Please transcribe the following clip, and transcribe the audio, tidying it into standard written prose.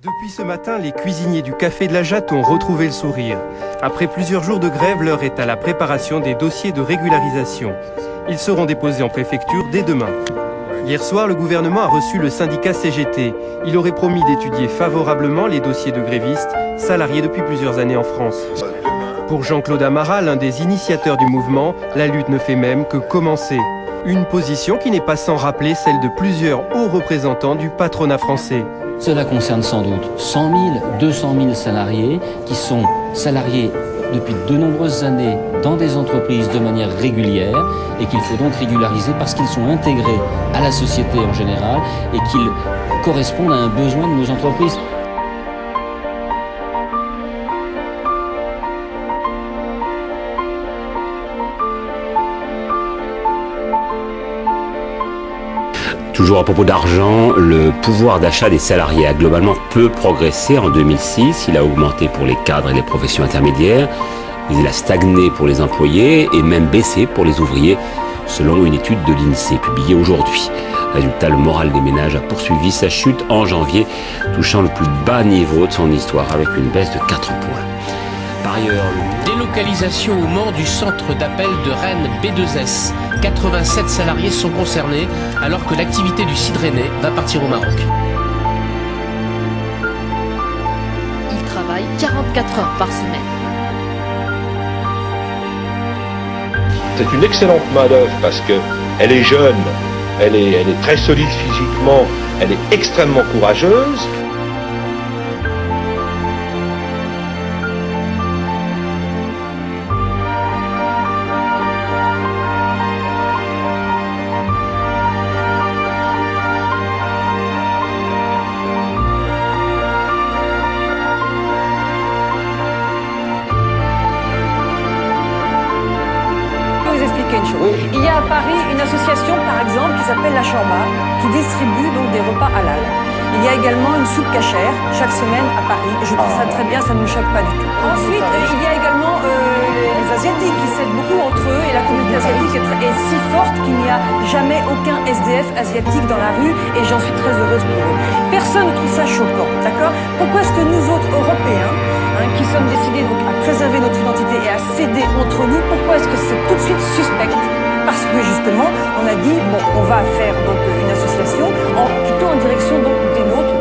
Depuis ce matin, les cuisiniers du Café de la Jatte ont retrouvé le sourire. Après plusieurs jours de grève, l'heure est à la préparation des dossiers de régularisation. Ils seront déposés en préfecture dès demain. Hier soir, le gouvernement a reçu le syndicat CGT. Il aurait promis d'étudier favorablement les dossiers de grévistes, salariés depuis plusieurs années en France. Pour Jean-Claude Amara, l'un des initiateurs du mouvement, la lutte ne fait même que commencer. Une position qui n'est pas sans rappeler celle de plusieurs hauts représentants du patronat français. Cela concerne sans doute 100 000, 200 000 salariés qui sont salariés depuis de nombreuses années dans des entreprises de manière régulière et qu'il faut donc régulariser parce qu'ils sont intégrés à la société en général et qu'ils correspondent à un besoin de nos entreprises. Toujours à propos d'argent, le pouvoir d'achat des salariés a globalement peu progressé en 2006. Il a augmenté pour les cadres et les professions intermédiaires, mais il a stagné pour les employés et même baissé pour les ouvriers, selon une étude de l'INSEE publiée aujourd'hui. Résultat, le moral des ménages a poursuivi sa chute en janvier, touchant le plus bas niveau de son histoire avec une baisse de 4 points. Par ailleurs, délocalisation au Mans du centre d'appel de Rennes B2S. 87 salariés sont concernés alors que l'activité du site rennais va partir au Maroc. Ils travaillent 44 heures par semaine. C'est une excellente main-d'œuvre parce qu'elle est jeune, elle est très solide physiquement, elle est extrêmement courageuse. Il y a à Paris une association, par exemple, qui s'appelle La Chamba, qui distribue donc des repas halal. Il y a également une soupe cachère chaque semaine à Paris. Je trouve ça très bien, ça ne me choque pas du tout. Ensuite, il y a également les Asiatiques qui s'aident beaucoup entre eux et la communauté asiatique est si forte qu'il n'y a jamais aucun SDF asiatique dans la rue et j'en suis très heureuse pour eux. Personne ne trouve ça choquant, d'accord? Pourquoi est-ce que nous autres Européens, qui sommes décidés donc à préserver notre identité et à s'aider entre nous, pourquoi est-ce que c'est tout de suite suspect? Parce que justement, on a dit, bon, on va faire donc une association plutôt en direction donc des nôtres,